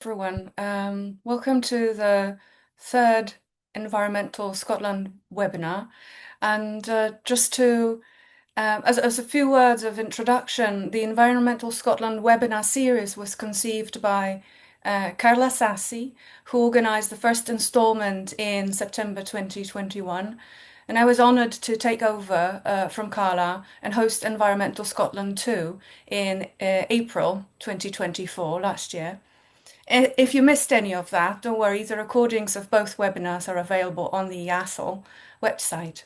Everyone. Welcome to the third Environmental Scotland webinar. And just to, as a few words of introduction, the Environmental Scotland webinar series was conceived by Carla Sassi, who organised the first instalment in September 2021. And I was honoured to take over from Carla and host Environmental Scotland 2 in April 2024, last year. If you missed any of that, don't worry, the recordings of both webinars are available on the EASL website.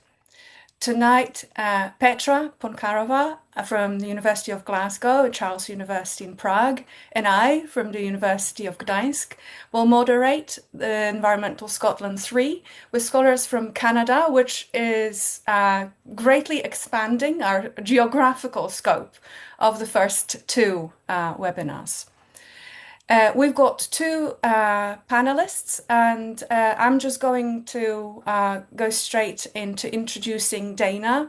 Tonight, Petra Poncarová from the University of Glasgow, Charles University in Prague, and I from the University of Gdańsk will moderate the Environmental Scotland 3 with scholars from Canada, which is greatly expanding our geographical scope of the first two webinars. We've got two panelists, and I'm just going to go straight into introducing Dana.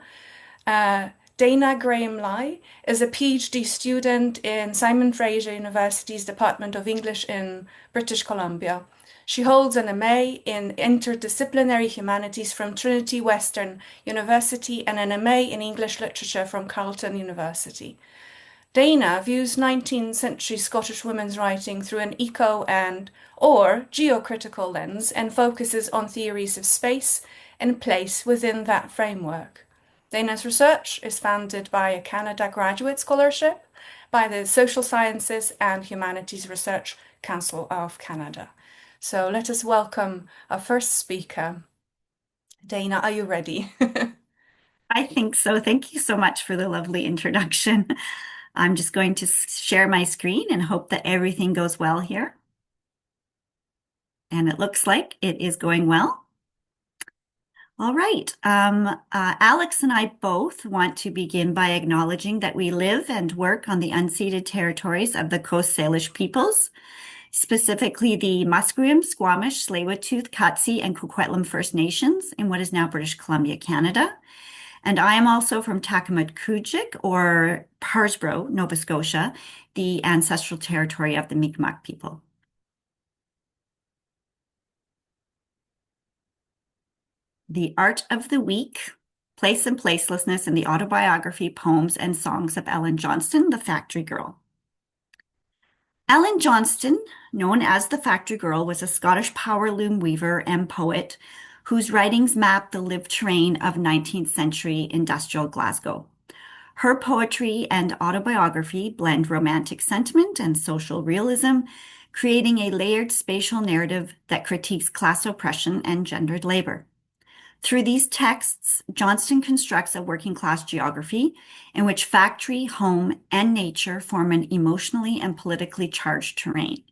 Dana Graham-Lai is a PhD student in Simon Fraser University's Department of English in British Columbia. She holds an MA in Interdisciplinary Humanities from Trinity Western University and an MA in English Literature from Carleton University. Dana views 19th century Scottish women's writing through an eco or geocritical lens and focuses on theories of space and place within that framework. Dana's research is funded by a Canada Graduate Scholarship by the Social Sciences and Humanities Research Council of Canada. So let us welcome our first speaker. Dana, are you ready? I think so. Thank you so much for the lovely introduction. I'm just going to share my screen and hope that everything goes well here. And it looks like it is going well. All right. Alex and I both want to begin by acknowledging that we live and work on the unceded territories of the Coast Salish peoples, specifically the Musqueam, Squamish, Tsleil-Waututh, Katzie, and Coquitlam First Nations in what is now British Columbia, Canada. And I am also from Takamatkoojik, or Parsbro, Nova Scotia, the ancestral territory of the Mi'kmaq people. The Art of the Week, Place and Placelessness in the Autobiography, Poems, and Songs of Ellen Johnston, the Factory Girl. Ellen Johnston, known as the Factory Girl, was a Scottish power loom weaver and poet whose writings map the lived terrain of 19th century industrial Glasgow. Her poetry and autobiography blend romantic sentiment and social realism, creating a layered spatial narrative that critiques class oppression and gendered labor. Through these texts, Johnston constructs a working class geography in which factory, home, and nature form an emotionally and politically charged terrain.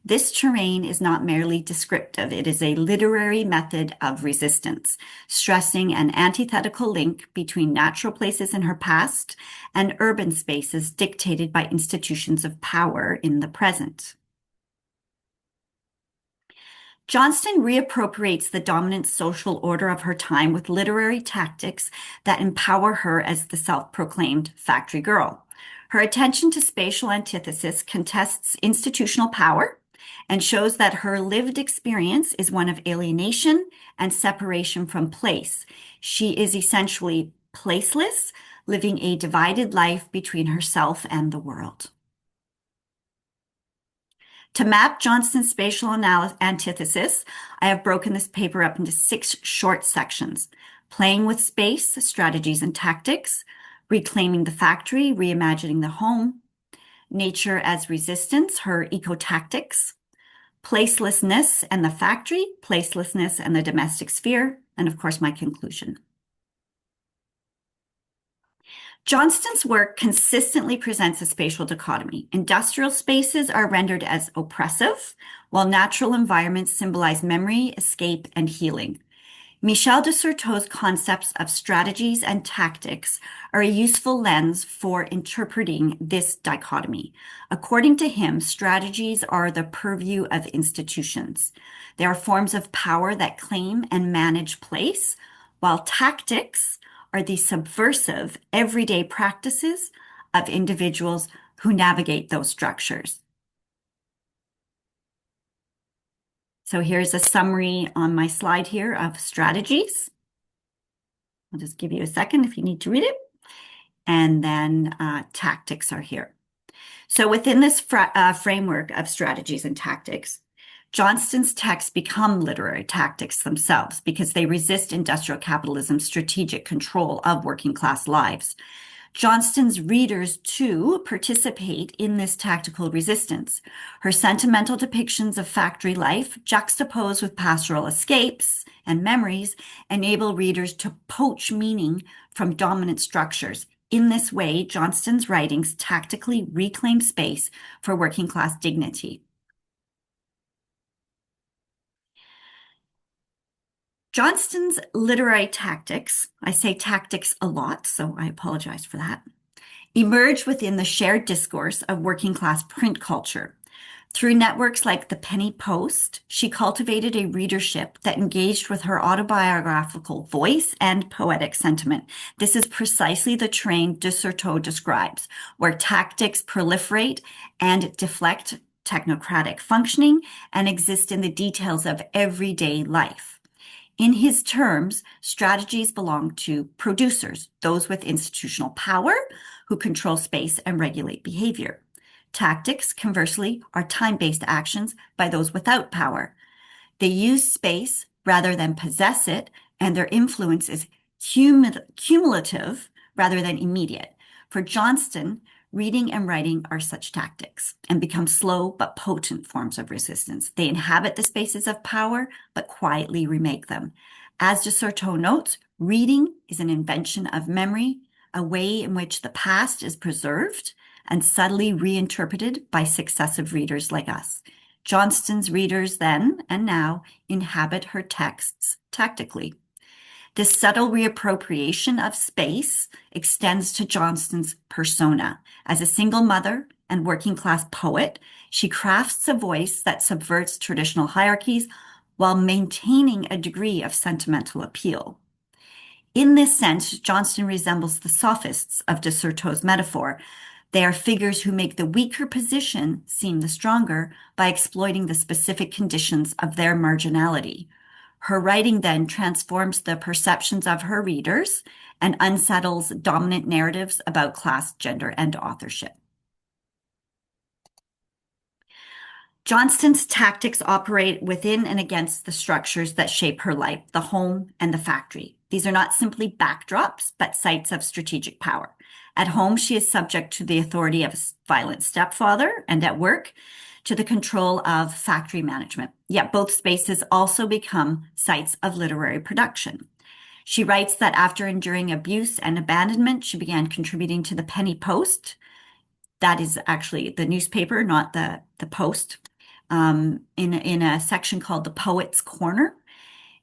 This terrain is not merely descriptive, it is a literary method of resistance, stressing an antithetical link between natural places in her past and urban spaces dictated by institutions of power in the present. Johnston reappropriates the dominant social order of her time with literary tactics that empower her as the self-proclaimed factory girl. Her attention to spatial antithesis contests institutional power and shows that her lived experience is one of alienation and separation from place. She is essentially placeless, living a divided life between herself and the world. To map Johnston's spatial antithesis, I have broken this paper up into 6 short sections: playing with space, strategies and tactics, reclaiming the factory, reimagining the home, nature as resistance, her eco-tactics, placelessness and the factory, placelessness and the domestic sphere, and of course, my conclusion. Johnston's work consistently presents a spatial dichotomy. Industrial spaces are rendered as oppressive, while natural environments symbolize memory, escape, and healing. Michel de Certeau's concepts of strategies and tactics are a useful lens for interpreting this dichotomy. According to him, strategies are the purview of institutions. They are forms of power that claim and manage place, while tactics are the subversive, everyday practices of individuals who navigate those structures. So here's a summary on my slide here of strategies. I'll just give you a second if you need to read it. And then tactics are here. So within this framework of strategies and tactics, Johnston's texts become literary tactics themselves because they resist industrial capitalism's strategic control of working class lives. Johnston's readers, too, participate in this tactical resistance. Her sentimental depictions of factory life, juxtaposed with pastoral escapes and memories, enable readers to poach meaning from dominant structures. In this way, Johnston's writings tactically reclaim space for working class dignity. Johnston's literary tactics, I say tactics a lot, so I apologize for that, emerged within the shared discourse of working class print culture. Through networks like the Penny Post, she cultivated a readership that engaged with her autobiographical voice and poetic sentiment. This is precisely the train de Certeau describes, where tactics proliferate and deflect technocratic functioning and exist in the details of everyday life. In his terms, strategies belong to producers, those with institutional power who control space and regulate behavior. Tactics, conversely, are time-based actions by those without power. They use space rather than possess it, and their influence is cumulative rather than immediate. For Johnston, reading and writing are such tactics and become slow but potent forms of resistance. They inhabit the spaces of power but quietly remake them. As de Certeau notes, reading is an invention of memory, a way in which the past is preserved and subtly reinterpreted by successive readers like us. Johnston's readers then and now inhabit her texts tactically. This subtle reappropriation of space extends to Johnston's persona. As a single mother and working class poet, she crafts a voice that subverts traditional hierarchies while maintaining a degree of sentimental appeal. In this sense, Johnston resembles the sophists of de Certeau's metaphor. They are figures who make the weaker position seem the stronger by exploiting the specific conditions of their marginality. Her writing then transforms the perceptions of her readers and unsettles dominant narratives about class, gender, and authorship. Johnston's tactics operate within and against the structures that shape her life, the home and the factory. These are not simply backdrops, but sites of strategic power. At home, she is subject to the authority of a violent stepfather, and at work, to the control of factory management. Yet both spaces also become sites of literary production. She writes that after enduring abuse and abandonment, she began contributing to the Penny Post. That is actually the newspaper, not the Post, in a section called the Poets' Corner.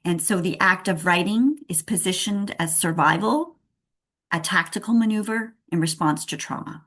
And so the act of writing is positioned as survival, a tactical maneuver in response to trauma.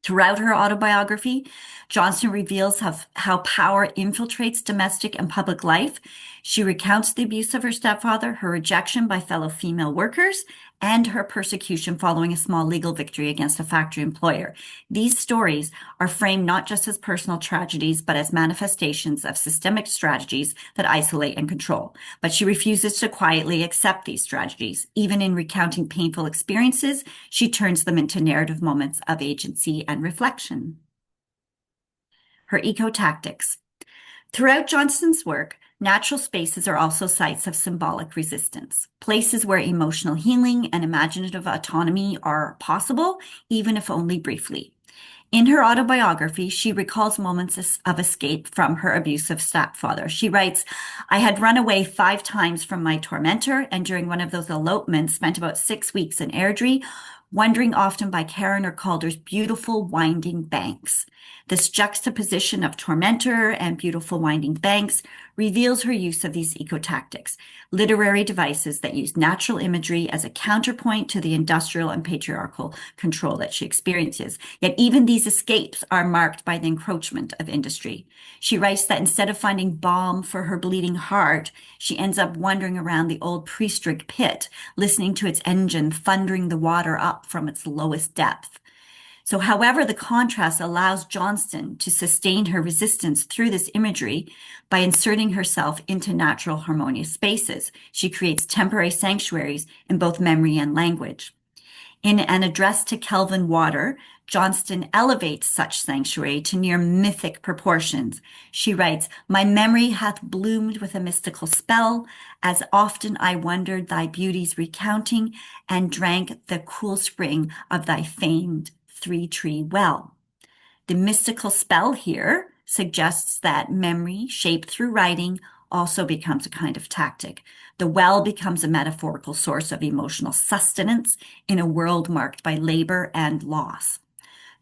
Throughout her autobiography, Johnston reveals how power infiltrates domestic and public life. She recounts the abuse of her stepfather, her rejection by fellow female workers, and her persecution following a small legal victory against a factory employer. These stories are framed not just as personal tragedies, but as manifestations of systemic strategies that isolate and control. But she refuses to quietly accept these strategies. Even in recounting painful experiences, she turns them into narrative moments of agency and reflection. Her eco-tactics. Throughout Johnston's work, natural spaces are also sites of symbolic resistance, places where emotional healing and imaginative autonomy are possible, even if only briefly. In her autobiography, she recalls moments of escape from her abusive stepfather. She writes, "I had run away 5 times from my tormentor, and during one of those elopements spent about 6 weeks in Airdrie, wandering often by Karen or Calder's beautiful winding banks. This juxtaposition of tormentor and beautiful winding banks reveals her use of these eco-tactics, literary devices that use natural imagery as a counterpoint to the industrial and patriarchal control that she experiences. Yet even these escapes are marked by the encroachment of industry. She writes that instead of finding balm for her bleeding heart, she ends up wandering around the old Prestrigg pit, listening to its engine thundering the water up from its lowest depth. So, however, the contrast allows Johnston to sustain her resistance through this imagery by inserting herself into natural harmonious spaces. She creates temporary sanctuaries in both memory and language. In an address to Kelvin Water, Johnston elevates such sanctuary to near mythic proportions. She writes, "My memory hath bloomed with a mystical spell, as often I wondered thy beauties recounting, and drank the cool spring of thy famed three-tree well." The mystical spell here suggests that memory, shaped through writing, also becomes a kind of tactic. The well becomes a metaphorical source of emotional sustenance in a world marked by labor and loss.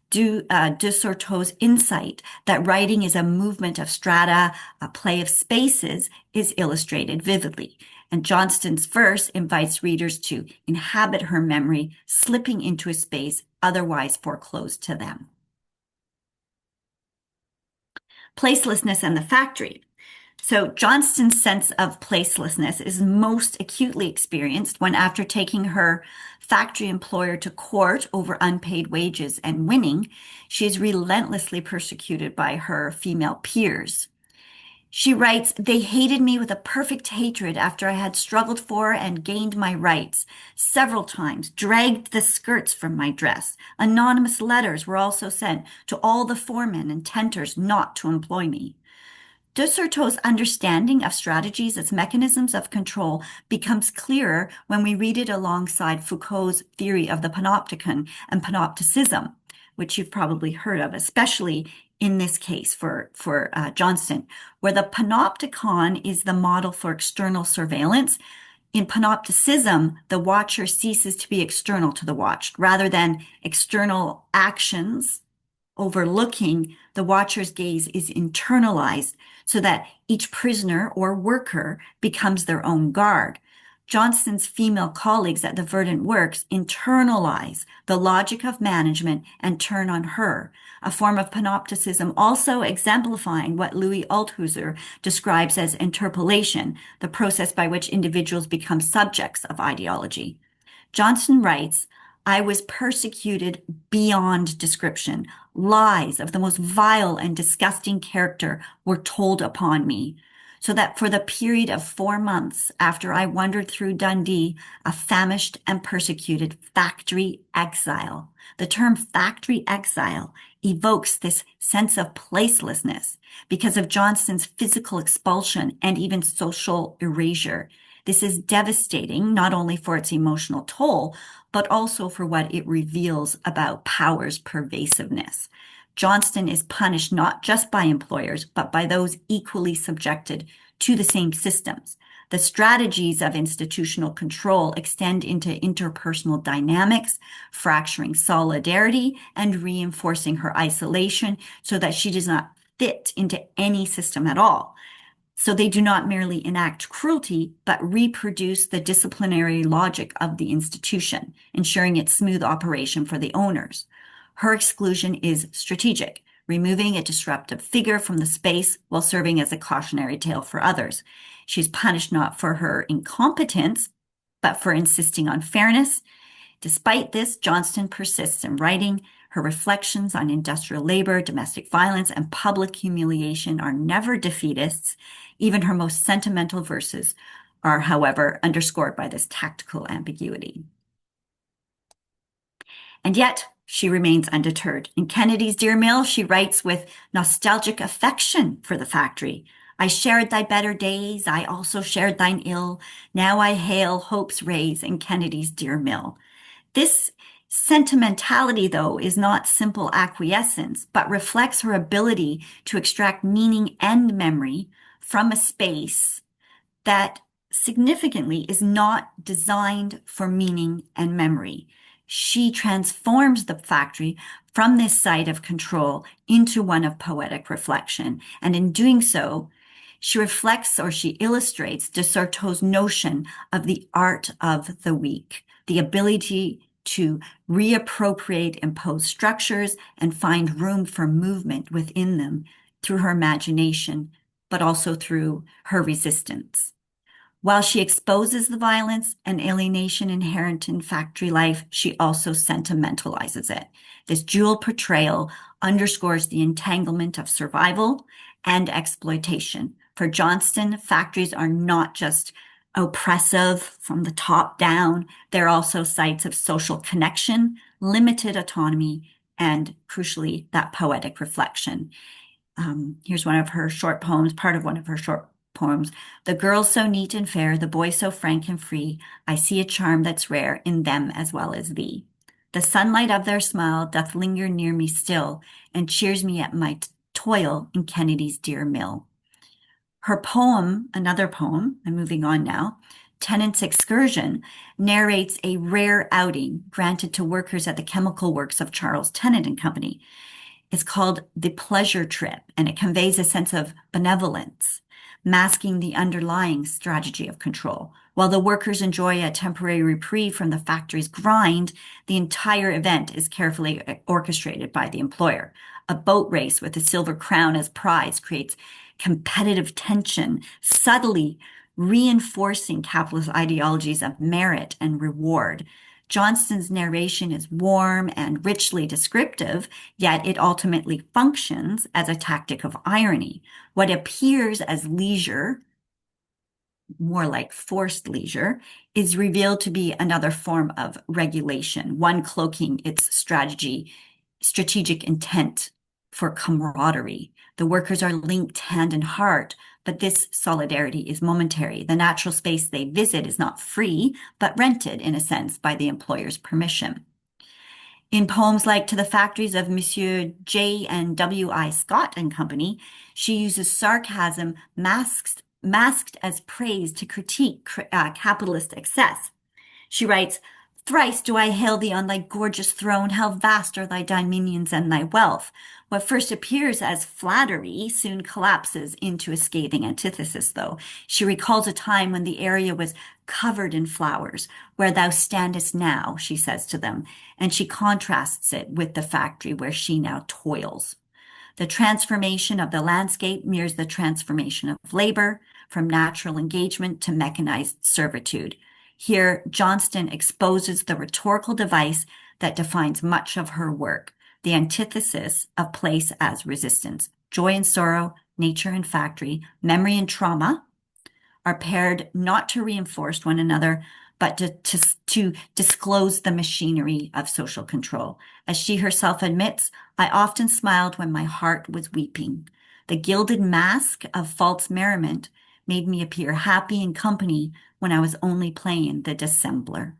De Sourteau's insight that writing is a movement of strata, a play of spaces, is illustrated vividly. And Johnston's verse invites readers to inhabit her memory, slipping into a space otherwise foreclosed to them. Placelessness and the factory. So Johnston's sense of placelessness is most acutely experienced when, after taking her factory employer to court over unpaid wages and winning, she is relentlessly persecuted by her female peers. She writes, "They hated me with a perfect hatred after I had struggled for and gained my rights several times, dragged the skirts from my dress. Anonymous letters were also sent to all the foremen and tenters not to employ me." De Sourteau's understanding of strategies as mechanisms of control becomes clearer when we read it alongside Foucault's theory of the panopticon and panopticism, which you've probably heard of, especially in this case for Johnston, where the panopticon is the model for external surveillance. In panopticism, the watcher ceases to be external to the watched. Rather than external actions overlooking, the watcher's gaze is internalized so that each prisoner or worker becomes their own guard. Johnston's female colleagues at the Verdant Works internalize the logic of management and turn on her, a form of panopticism also exemplifying what Louis Althusser describes as interpolation, the process by which individuals become subjects of ideology. Johnston writes, "I was persecuted beyond description. Lies of the most vile and disgusting character were told upon me, so that for the period of 4 months after I wandered through Dundee, a famished and persecuted factory exile." The term factory exile evokes this sense of placelessness because of Johnston's physical expulsion and even social erasure. This is devastating, not only for its emotional toll, but also for what it reveals about power's pervasiveness. Johnston is punished not just by employers, but by those equally subjected to the same systems. The strategies of institutional control extend into interpersonal dynamics, fracturing solidarity and reinforcing her isolation so that she does not fit into any system at all. So they do not merely enact cruelty, but reproduce the disciplinary logic of the institution, ensuring its smooth operation for the owners. Her exclusion is strategic, removing a disruptive figure from the space while serving as a cautionary tale for others. She's punished not for her incompetence, but for insisting on fairness. Despite this, Johnston persists in writing. Her reflections on industrial labor, domestic violence, and public humiliation are never defeatists. Even her most sentimental verses are, however, underscored by this tactical ambiguity. And yet, she remains undeterred. In Kennedy's Dear Mill, she writes with nostalgic affection for the factory. "I shared thy better days, I also shared thine ill. Now I hail hope's rays in Kennedy's dear mill." This sentimentality, though, is not simple acquiescence, but reflects her ability to extract meaning and memory from a space that significantly is not designed for meaning and memory. She transforms the factory from this site of control into one of poetic reflection. And in doing so, she reflects or she illustrates de Sourteau's notion of the art of the weak, the ability to reappropriate imposed structures and find room for movement within them through her imagination, but also through her resistance. While she exposes the violence and alienation inherent in factory life, she also sentimentalizes it. This dual portrayal underscores the entanglement of survival and exploitation. For Johnston, factories are not just oppressive from the top down, they're also sites of social connection, limited autonomy, and crucially, that poetic reflection. Here's one of her short poems, part of one of her short poems. The girl so neat and fair, the boy so frank and free, I see a charm that's rare in them as well as thee. The sunlight of their smile doth linger near me still, and cheers me at my toil in Kennedy's dear mill. Her poem, another poem, I'm moving on now, Tenant's Excursion, narrates a rare outing granted to workers at the chemical works of Charles Tennant and Company. It's called The Pleasure Trip, and it conveys a sense of benevolence, masking the underlying strategy of control. While the workers enjoy a temporary reprieve from the factory's grind, the entire event is carefully orchestrated by the employer. A boat race with a silver crown as prize creates competitive tension, subtly reinforcing capitalist ideologies of merit and reward. Johnston's narration is warm and richly descriptive, yet it ultimately functions as a tactic of irony. What appears as leisure, more like forced leisure, is revealed to be another form of regulation, one cloaking its strategic intent for camaraderie. The workers are linked hand and heart, but this solidarity is momentary. The natural space they visit is not free, but rented, in a sense, by the employer's permission. In poems like To the Factories of Monsieur J. and W. I. Scott and Company, she uses sarcasm masked as praise to critique capitalist excess. She writes, Thrice do I hail thee on thy gorgeous throne, how vast are thy dominions and thy wealth. What first appears as flattery soon collapses into a scathing antithesis, though. She recalls a time when the area was covered in flowers, where thou standest now, she says to them, and she contrasts it with the factory where she now toils. The transformation of the landscape mirrors the transformation of labor, from natural engagement to mechanized servitude. Here, Johnston exposes the rhetorical device that defines much of her work, the antithesis of place as resistance. Joy and sorrow, nature and factory, memory and trauma are paired not to reinforce one another, but to disclose the machinery of social control. As she herself admits, I often smiled when my heart was weeping. The gilded mask of false merriment made me appear happy in company when I was only playing the dissembler.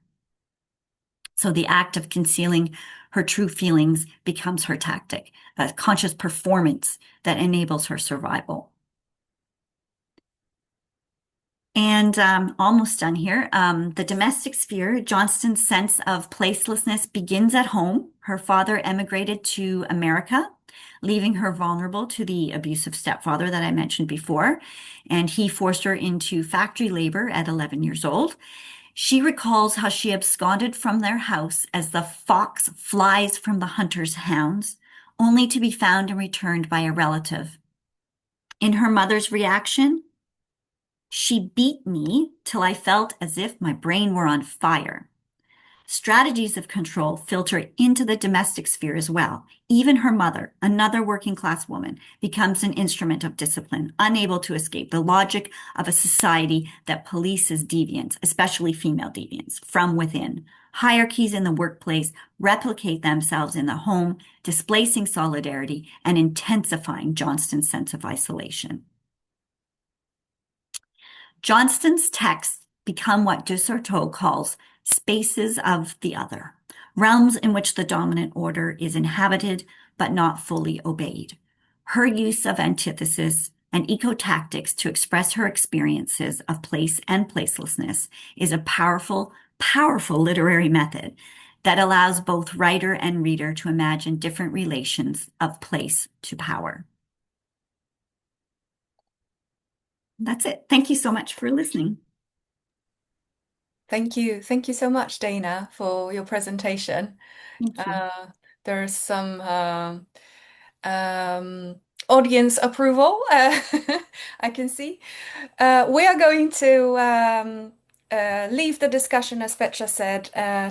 So the act of concealing her true feelings becomes her tactic, a conscious performance that enables her survival. And almost done here. The domestic sphere, Johnston's sense of placelessness begins at home. Her father emigrated to America, leaving her vulnerable to the abusive stepfather that I mentioned before. And he forced her into factory labor at 11 years old. She recalls how she absconded from their house as the fox flies from the hunter's hounds, only to be found and returned by a relative. In her mother's reaction, she beat me till I felt as if my brain were on fire. Strategies of control filter into the domestic sphere as well. Even her mother, another working class woman, becomes an instrument of discipline, unable to escape the logic of a society that polices deviance, especially female deviance, from within. Hierarchies in the workplace replicate themselves in the home, displacing solidarity and intensifying Johnston's sense of isolation. Johnston's texts become what Desserteau calls spaces of the other, realms in which the dominant order is inhabited but not fully obeyed. Her use of antithesis and eco-tactics to express her experiences of place and placelessness is a powerful, powerful literary method that allows both writer and reader to imagine different relations of place to power. That's it. Thank you so much for listening. Thank you. Thank you so much, Dana, for your presentation. Thank you. There's some audience approval, I can see. We are going to leave the discussion, as Petra said,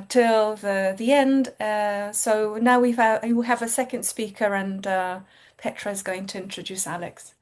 till the end. So now we have a second speaker, and Petra is going to introduce Alex.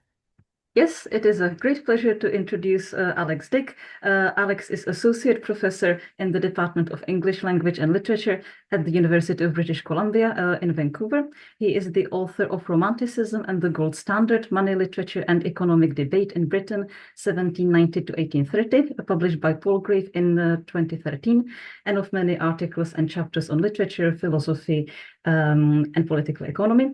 Yes, it is a great pleasure to introduce Alex Dick. Alex is Associate Professor in the Department of English Language and Literature at the University of British Columbia in Vancouver. He is the author of Romanticism and the Gold Standard, Money, Literature and Economic Debate in Britain, 1790 to 1830, published by Palgrave in 2013, and of many articles and chapters on literature, philosophy, and political economy.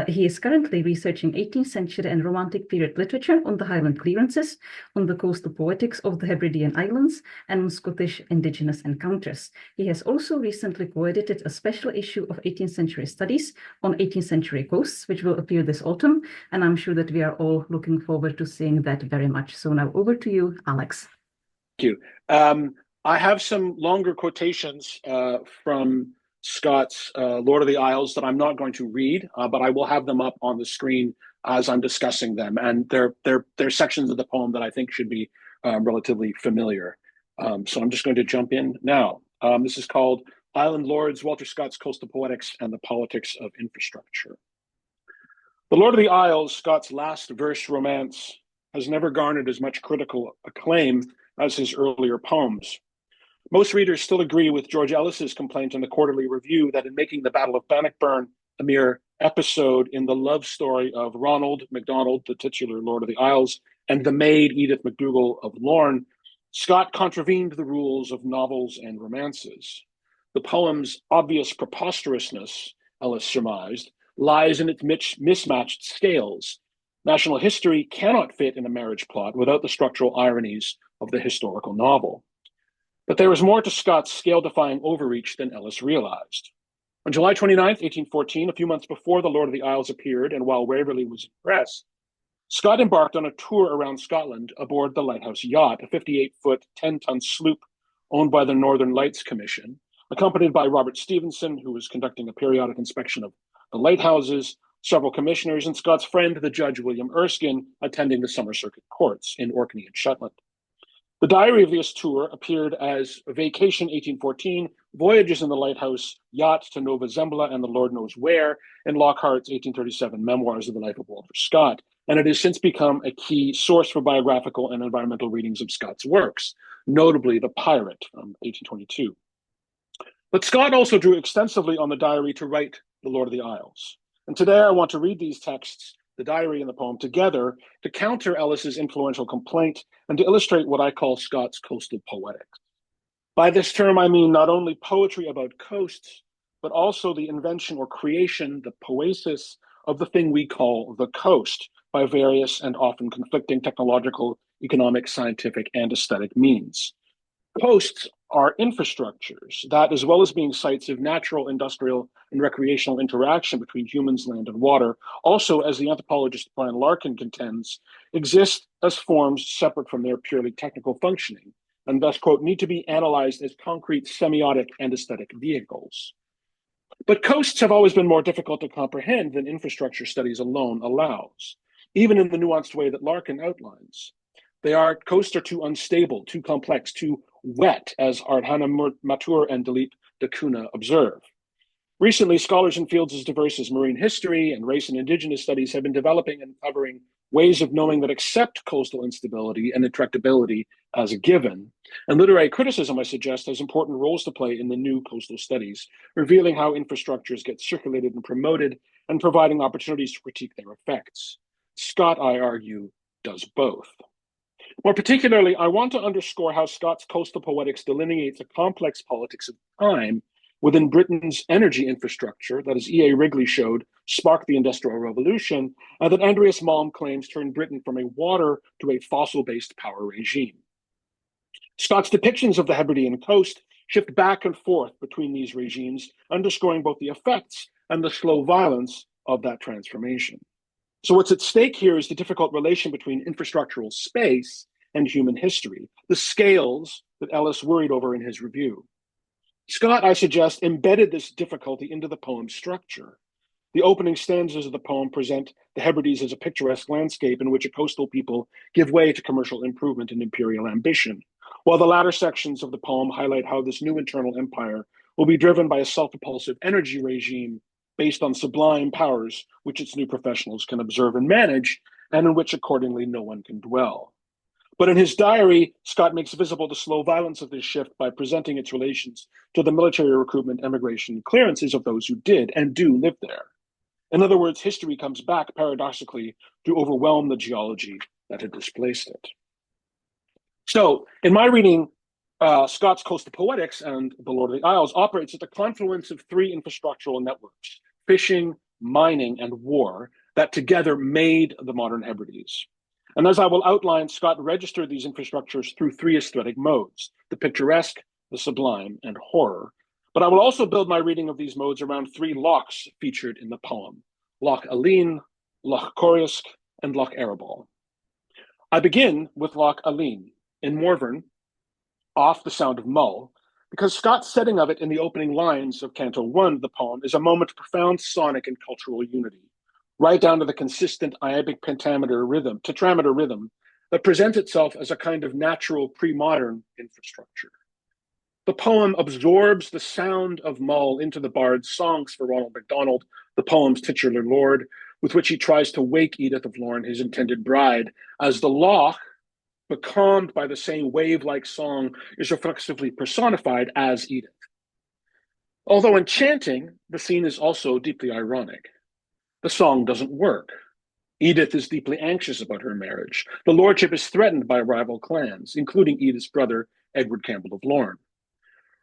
He is currently researching 18th century and Romantic period literature on the Highland clearances, on the coastal poetics of the Hebridean Islands, and on Scottish indigenous encounters. He has also recently co-edited a special issue of 18th century studies on 18th century coasts, which will appear this autumn, and I'm sure that we are all looking forward to seeing that very much. So now over to you, Alex. Thank you. I have some longer quotations from Scott's Lord of the Isles that I'm not going to read, but I will have them up on the screen as I'm discussing them. And they're sections of the poem that I think should be relatively familiar. So I'm just going to jump in now. This is called Island Lords, Walter Scott's Coastal Poetics and the Politics of Infrastructure. The Lord of the Isles, Scott's last verse romance, has never garnered as much critical acclaim as his earlier poems. Most readers still agree with George Ellis's complaint in the Quarterly Review that in making the Battle of Bannockburn a mere episode in the love story of Ronald MacDonald, the titular Lord of the Isles, and the maid Edith MacDougall of Lorne, Scott contravened the rules of novels and romances. The poem's obvious preposterousness, Ellis surmised, lies in its mismatched scales. National history cannot fit in a marriage plot without the structural ironies of the historical novel. But there was more to Scott's scale-defying overreach than Ellis realized. On July 29th, 1814, a few months before The Lord of the Isles appeared, and while Waverley was in press, Scott embarked on a tour around Scotland aboard the Lighthouse Yacht, a 58-foot, 10-ton sloop owned by the Northern Lights Commission, accompanied by Robert Stevenson, who was conducting a periodic inspection of the lighthouses, several commissioners, and Scott's friend, the Judge William Erskine, attending the summer circuit courts in Orkney and Shetland. The diary of this tour appeared as Vacation 1814, Voyages in the Lighthouse, Yacht to Nova Zembla and the Lord Knows Where, in Lockhart's 1837 Memoirs of the Life of Walter Scott, and it has since become a key source for biographical and environmental readings of Scott's works, notably The Pirate from 1822. But Scott also drew extensively on the diary to write The Lord of the Isles. And today I want to read these texts, the diary and the poem, together to counter Ellis's influential complaint and to illustrate what I call Scott's coastal poetics. By this term, I mean not only poetry about coasts, but also the invention or creation, the poesis of the thing we call the coast by various and often conflicting technological, economic, scientific, and aesthetic means. Coasts are infrastructures that, as well as being sites of natural, industrial, and recreational interaction between humans, land, and water, also, as the anthropologist Brian Larkin contends, exist as forms separate from their purely technical functioning, and thus, quote, need to be analyzed as concrete semiotic and aesthetic vehicles. But coasts have always been more difficult to comprehend than infrastructure studies alone allows, even in the nuanced way that Larkin outlines. Coasts are too unstable, too complex, too wet, as Ardhana Mathur and Dilip da Cunha observe. Recently, scholars in fields as diverse as marine history and race and indigenous studies have been developing and covering ways of knowing that accept coastal instability and intractability as a given. And literary criticism, I suggest, has important roles to play in the new coastal studies, revealing how infrastructures get circulated and promoted and providing opportunities to critique their effects. Scott, I argue, does both. More particularly, I want to underscore how Scott's coastal poetics delineates a complex politics of time within Britain's energy infrastructure that, as E.A. Wrigley showed, sparked the Industrial Revolution, and that Andreas Malm claims turned Britain from a water to a fossil-based power regime. Scott's depictions of the Hebridean coast shift back and forth between these regimes, underscoring both the effects and the slow violence of that transformation. So what's at stake here is the difficult relation between infrastructural space and human history, the scales that Ellis worried over in his review. Scott, I suggest, embedded this difficulty into the poem's structure. The opening stanzas of the poem present the Hebrides as a picturesque landscape in which a coastal people give way to commercial improvement and imperial ambition, while the latter sections of the poem highlight how this new internal empire will be driven by a self-propulsive energy regime based on sublime powers which its new professionals can observe and manage, and in which accordingly no one can dwell. But in his diary, Scott makes visible the slow violence of this shift by presenting its relations to the military recruitment, emigration, clearances of those who did and do live there. In other words, history comes back paradoxically to overwhelm the geology that had displaced it. So, in my reading, Scott's Coastal Poetics and The Lord of the Isles operates at the confluence of three infrastructural networks: fishing, mining, and war, that together made the modern Hebrides. And as I will outline, Scott registered these infrastructures through three aesthetic modes: the picturesque, the sublime, and horror. But I will also build my reading of these modes around three lochs featured in the poem: Loch Aline, Loch Corrisk, and Loch Erebol. I begin with Loch Aline in Morvern, off the Sound of Mull, because Scott's setting of it in the opening lines of Canto 1 of the poem is a moment of profound sonic and cultural unity, right down to the consistent iambic tetrameter rhythm that presents itself as a kind of natural pre-modern infrastructure. The poem absorbs the sound of Mull into the bard's songs for Ronald MacDonald, the poem's titular lord, with which he tries to wake Edith of Lorne, his intended bride, as the loch, becalmed by the same wave-like song, is reflexively personified as Edith. Although enchanting, the scene is also deeply ironic. The song doesn't work. Edith is deeply anxious about her marriage. The lordship is threatened by rival clans, including Edith's brother, Edward Campbell of Lorne.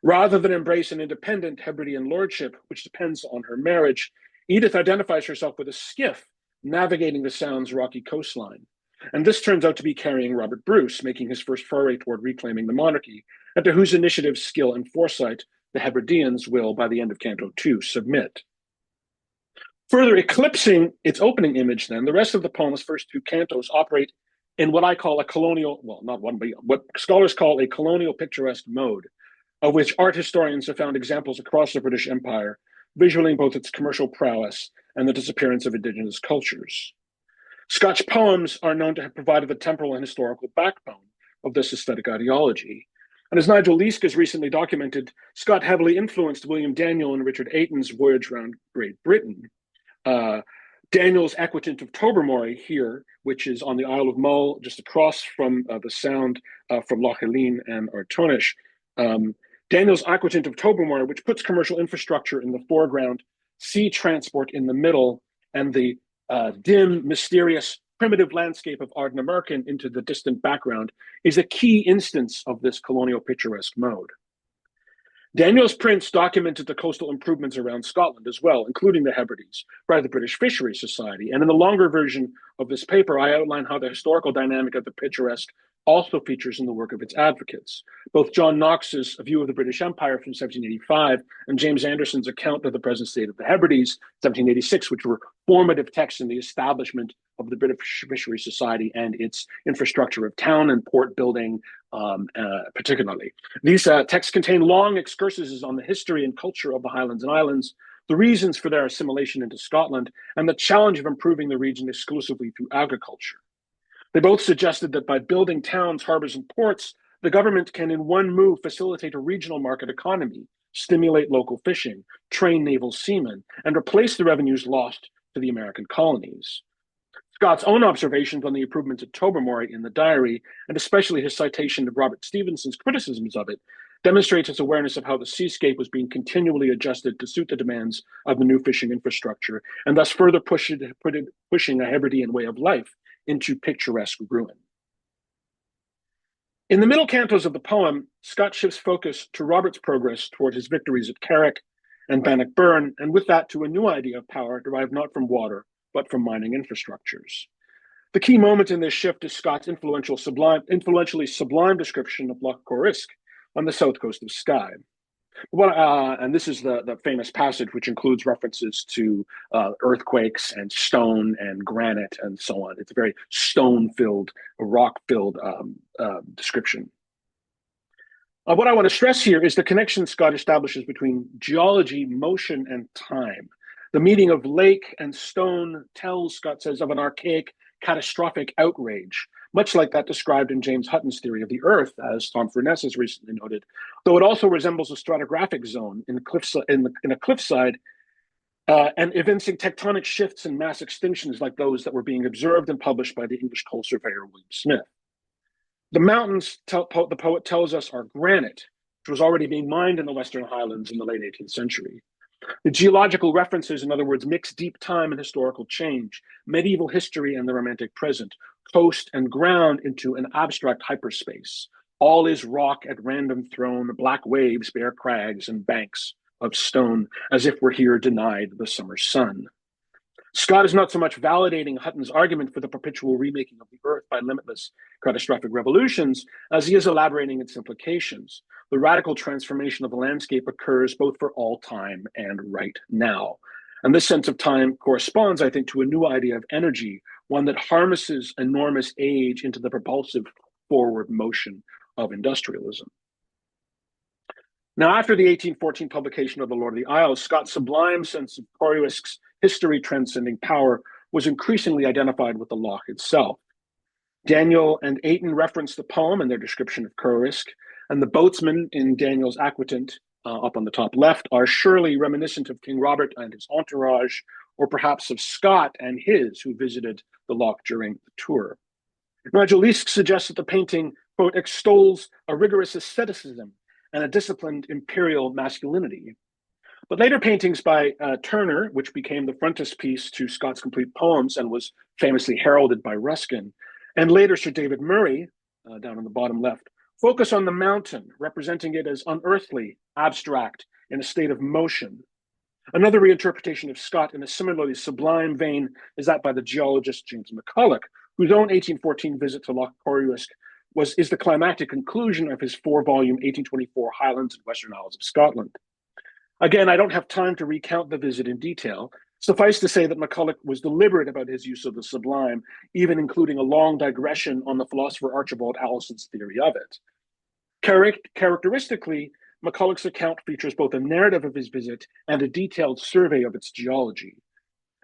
Rather than embrace an independent Hebridean lordship, which depends on her marriage, Edith identifies herself with a skiff navigating the Sound's rocky coastline. And this turns out to be carrying Robert Bruce, making his first foray toward reclaiming the monarchy, and to whose initiative, skill, and foresight the Hebrideans will, by the end of Canto 2, submit. Further eclipsing its opening image, then, the rest of the poem's first two cantos operate in what I call a colonial, well, not one, but what scholars call a colonial picturesque mode, of which art historians have found examples across the British Empire, visualing both its commercial prowess and the disappearance of indigenous cultures. Scott's poems are known to have provided the temporal and historical backbone of this aesthetic ideology. And as Nigel Leask has recently documented, Scott heavily influenced William Daniel and Richard Ayton's voyage around Great Britain. Daniel's Aquatant of Tobermory here, which is on the Isle of Mull, just across from the Sound from Loch Aline and Artonish. Daniel's Aquatant of Tobermory, which puts commercial infrastructure in the foreground, sea transport in the middle, and the dim, mysterious, primitive landscape of Ardnamurchan into the distant background, is a key instance of this colonial picturesque mode. Daniel's prints documented the coastal improvements around Scotland as well, including the Hebrides, by the British Fisheries Society. And in the longer version of this paper, I outline how the historical dynamic of the picturesque also features in the work of its advocates. Both John Knox's A View of the British Empire from 1785 and James Anderson's account of the present state of the Hebrides, 1786, which were formative texts in the establishment of the British Fisheries Society and its infrastructure of town and port building, particularly. These texts contain long excursuses on the history and culture of the Highlands and Islands, the reasons for their assimilation into Scotland, and the challenge of improving the region exclusively through agriculture. They both suggested that by building towns, harbors, and ports, the government can in one move facilitate a regional market economy, stimulate local fishing, train naval seamen, and replace the revenues lost to the American colonies. Scott's own observations on the improvements at Tobermory in the diary, and especially his citation of Robert Stevenson's criticisms of it, demonstrates his awareness of how the seascape was being continually adjusted to suit the demands of the new fishing infrastructure, and thus further pushing a Hebridean way of life into picturesque ruin. In the middle cantos of the poem, Scott shifts focus to Robert's progress toward his victories at Carrick and Bannockburn, and with that to a new idea of power derived not from water, but from mining infrastructures. The key moment in this shift is Scott's influentially sublime description of Loch Corrisk on the south coast of Skye. And this is the famous passage, which includes references to earthquakes and stone and granite and so on. It's a very stone-filled, rock-filled description. What I want to stress here is the connection Scott establishes between geology, motion, and time. The meeting of lake and stone tells, Scott says, of an archaic, catastrophic outrage, much like that described in James Hutton's theory of the Earth, as Tom Furness has recently noted, though it also resembles a stratigraphic zone in a cliffside and evincing tectonic shifts and mass extinctions like those that were being observed and published by the English coal surveyor William Smith. The mountains, the poet tells us, are granite, which was already being mined in the Western Highlands in the late 18th century. The geological references, in other words, mix deep time and historical change, medieval history and the romantic present, coast and ground into an abstract hyperspace. All is rock at random thrown, black waves, bare crags, and banks of stone, as if we're here denied the summer sun. Scott is not so much validating Hutton's argument for the perpetual remaking of the earth by limitless catastrophic revolutions as he is elaborating its implications. The radical transformation of the landscape occurs both for all time and right now. And this sense of time corresponds, I think, to a new idea of energy, one that harnesses enormous age into the propulsive forward motion of industrialism. Now, after the 1814 publication of The Lord of the Isles, Scott's sublime sense of Koriousk's history transcending power was increasingly identified with the loch itself. Daniel and Ayton reference the poem in their description of Koriousk, and the boatsmen in Daniel's aquatant, up on the top left, are surely reminiscent of King Robert and his entourage, or perhaps of Scott and his, who visited the loch during the tour. Nigel Leask suggests that the painting, quote, extols a rigorous asceticism and a disciplined imperial masculinity. But later paintings by Turner, which became the frontispiece to Scott's complete poems and was famously heralded by Ruskin, and later Sir David Murray, down on the bottom left, focus on the mountain, representing it as unearthly, abstract, in a state of motion. Another reinterpretation of Scott in a similarly sublime vein is that by the geologist James McCulloch, whose own 1814 visit to Loch Koriousk is the climactic conclusion of his 4-volume 1824 Highlands and Western Isles of Scotland. Again, I don't have time to recount the visit in detail. Suffice to say that McCulloch was deliberate about his use of the sublime, even including a long digression on the philosopher Archibald Allison's theory of it. Characteristically, McCulloch's account features both a narrative of his visit and a detailed survey of its geology.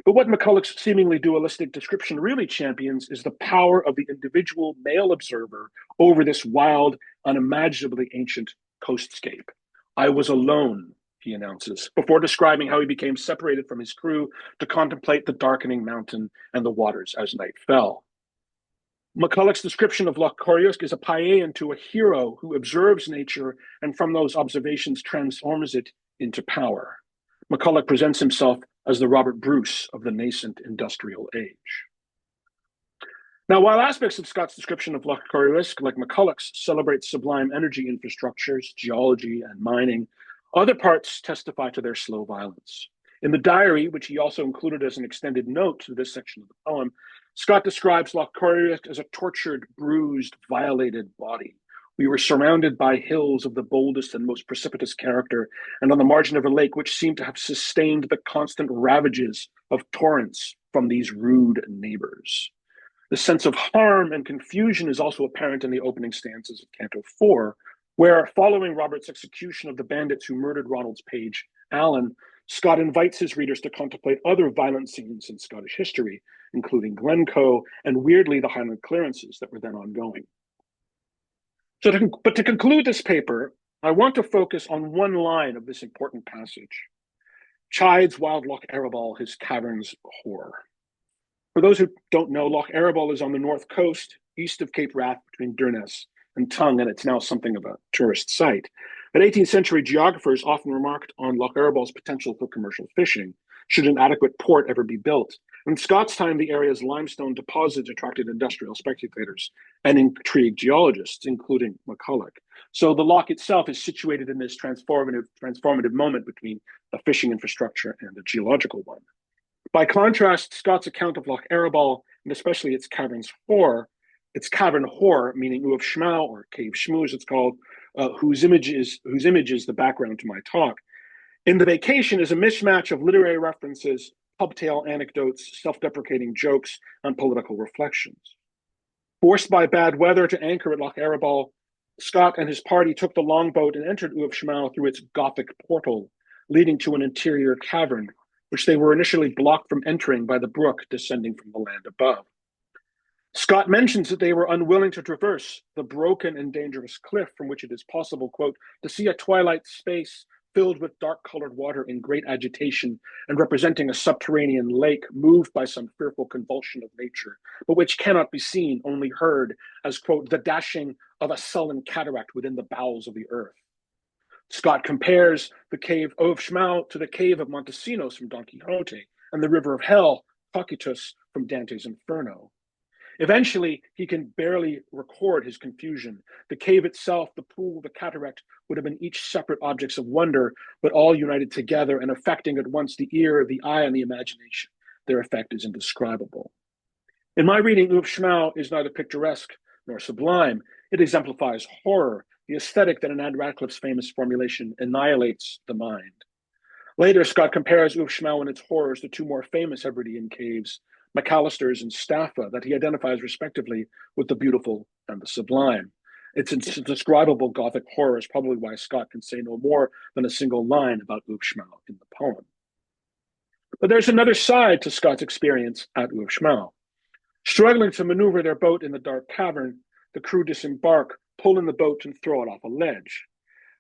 But what McCulloch's seemingly dualistic description really champions is the power of the individual male observer over this wild, unimaginably ancient coastscape. I was alone, he announces, before describing how he became separated from his crew to contemplate the darkening mountain and the waters as night fell. McCulloch's description of Loch Koriousk is a paean to a hero who observes nature and from those observations transforms it into power. McCulloch presents himself as the Robert Bruce of the nascent industrial age. Now, while aspects of Scott's description of Loch Koriousk, like McCulloch's, celebrate sublime energy infrastructures, geology, and mining, other parts testify to their slow violence. In the diary, which he also included as an extended note to this section of the poem, Scott describes Loch Koriousk as a tortured, bruised, violated body. We were surrounded by hills of the boldest and most precipitous character, and on the margin of a lake which seemed to have sustained the constant ravages of torrents from these rude neighbors. The sense of harm and confusion is also apparent in the opening stanzas of Canto 4, where, following Robert's execution of the bandits who murdered Ronald's page, Alan, Scott invites his readers to contemplate other violent scenes in Scottish history, including Glencoe and, weirdly, the Highland clearances that were then ongoing. But to conclude this paper, I want to focus on one line of this important passage. Chides wild Loch Erebol his caverns whore. For those who don't know, Loch Erebol is on the north coast, east of Cape Wrath, between Durness and Tongue, and it's now something of a tourist site. But 18th century geographers often remarked on Loch Erebol's potential for commercial fishing, should an adequate port ever be built. In Scott's time, the area's limestone deposits attracted industrial speculators and intrigued geologists, including McCulloch. So the loch itself is situated in this transformative moment between the fishing infrastructure and the geological one. By contrast, Scott's account of Loch Erebol, and especially its cavern whore, meaning Uav Shmau, or Cave Shmoo as it's called, whose image is the background to my talk, in The Vacation is a mismatch of literary references, pubtail anecdotes, self-deprecating jokes, and political reflections. Forced by bad weather to anchor at Loch Erebol, Scott and his party took the longboat and entered Uav Shmau through its Gothic portal, leading to an interior cavern which they were initially blocked from entering by the brook descending from the land above. Scott mentions that they were unwilling to traverse the broken and dangerous cliff from which it is possible, quote, to see a twilight space filled with dark-colored water in great agitation and representing a subterranean lake moved by some fearful convulsion of nature, but which cannot be seen, only heard as, quote, the dashing of a sullen cataract within the bowels of the earth. Scott compares the cave of Schmau to the cave of Montesinos from Don Quixote and the river of hell, Cocytus, from Dante's Inferno. Eventually, he can barely record his confusion. The cave itself, the pool, the cataract would have been each separate objects of wonder, but all united together and affecting at once the ear, the eye, and the imagination. Their effect is indescribable. In my reading, Uwe Schmau is neither picturesque nor sublime. It exemplifies horror, the aesthetic that in Anne Radcliffe's famous formulation annihilates the mind. Later, Scott compares Uwe Schmau and its horrors to two more famous Hebridean caves, McAllister's and Staffa, that he identifies respectively with the beautiful and the sublime. Its indescribable Gothic horror is probably why Scott can say no more than a single line about Uwe Schmau in the poem. But there's another side to Scott's experience at Uwe Schmau. Struggling to maneuver their boat in the dark cavern, the crew disembark, pull in the boat, and throw it off a ledge.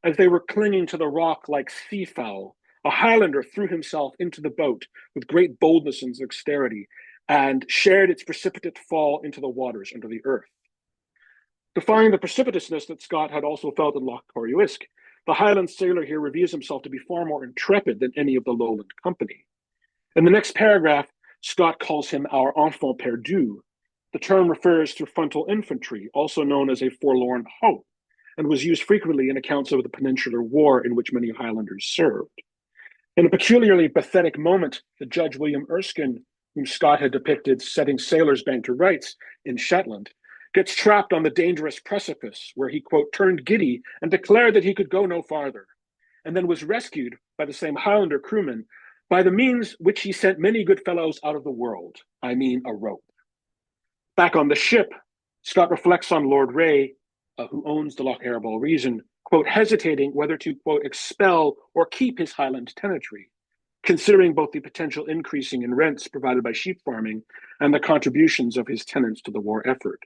As they were clinging to the rock like seafowl, a Highlander threw himself into the boat with great boldness and dexterity and shared its precipitate fall into the waters under the earth. Defying the precipitousness that Scott had also felt in Loch Corryuisk, the Highland sailor here reveals himself to be far more intrepid than any of the lowland company. In the next paragraph, Scott calls him our enfant perdu. The term refers to frontal infantry, also known as a forlorn hope, and was used frequently in accounts of the Peninsular War in which many Highlanders served. In a peculiarly pathetic moment, the Judge William Erskine, whom Scott had depicted setting sailors back to rights in Shetland, gets trapped on the dangerous precipice where he, quote, turned giddy and declared that he could go no farther, and then was rescued by the same Highlander crewman by the means which he sent many good fellows out of the world, I mean a rope. Back on the ship, Scott reflects on Lord Ray, who owns the Loch Erebol region, quote, hesitating whether to, quote, expel or keep his Highland tenantry, considering both the potential increasing in rents provided by sheep farming and the contributions of his tenants to the war effort.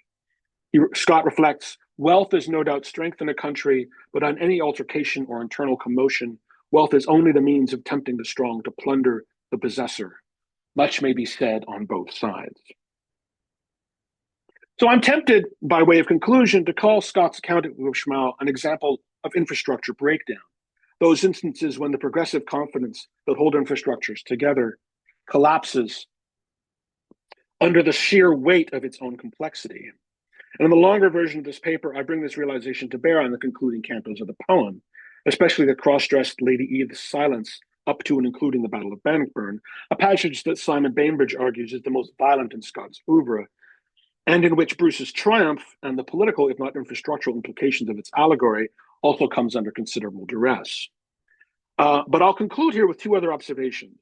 Scott reflects, wealth is no doubt strength in a country, but on any altercation or internal commotion, wealth is only the means of tempting the strong to plunder the possessor. Much may be said on both sides. So I'm tempted, by way of conclusion, to call Scott's account of Uwe Schmau an example of infrastructure breakdown, those instances when the progressive confidence that hold infrastructures together collapses under the sheer weight of its own complexity. And in the longer version of this paper, I bring this realization to bear on the concluding cantos of the poem, especially the cross-dressed Lady Eve's silence up to and including the Battle of Bannockburn, a passage that Simon Bainbridge argues is the most violent in Scott's oeuvre, and in which Bruce's triumph and the political, if not infrastructural, implications of its allegory also comes under considerable duress. But I'll conclude here with two other observations.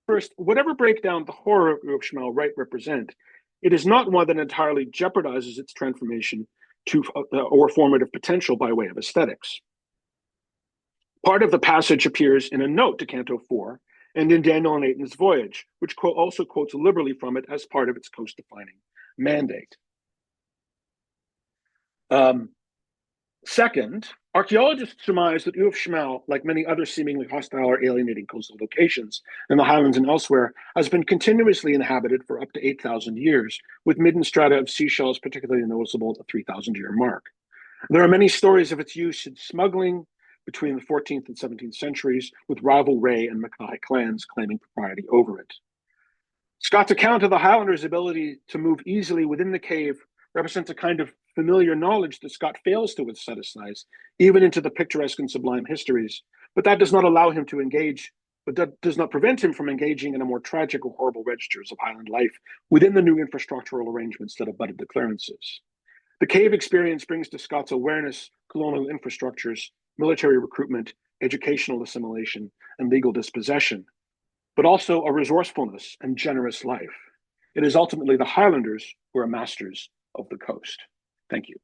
First, whatever breakdown the horror of Schmau might represent, it is not one that entirely jeopardizes its transformation to or formative potential by way of aesthetics. Part of the passage appears in a note to Canto 4 and in Daniel and Aiton's Voyage, which also quotes liberally from it as part of its coast-defining mandate. Second, archaeologists surmise that Uwe Schmau, like many other seemingly hostile or alienating coastal locations in the Highlands and elsewhere, has been continuously inhabited for up to 8,000 years, with midden strata of seashells particularly noticeable at the 3,000-year mark. There are many stories of its use in smuggling between the 14th and 17th centuries, with rival Ray and Mackay clans claiming propriety over it. Scott's account of the Highlanders' ability to move easily within the cave represents a kind of familiar knowledge that Scott fails to aestheticize, even into the picturesque and sublime histories. But that does not allow him to engage, but that does not prevent him from engaging in a more tragic or horrible registers of Highland life within the new infrastructural arrangements that abutted the clearances. The cave experience brings to Scott's awareness colonial infrastructures, military recruitment, educational assimilation, and legal dispossession, but also a resourcefulness and generous life. It is ultimately the Highlanders who are masters of the coast. Thank you.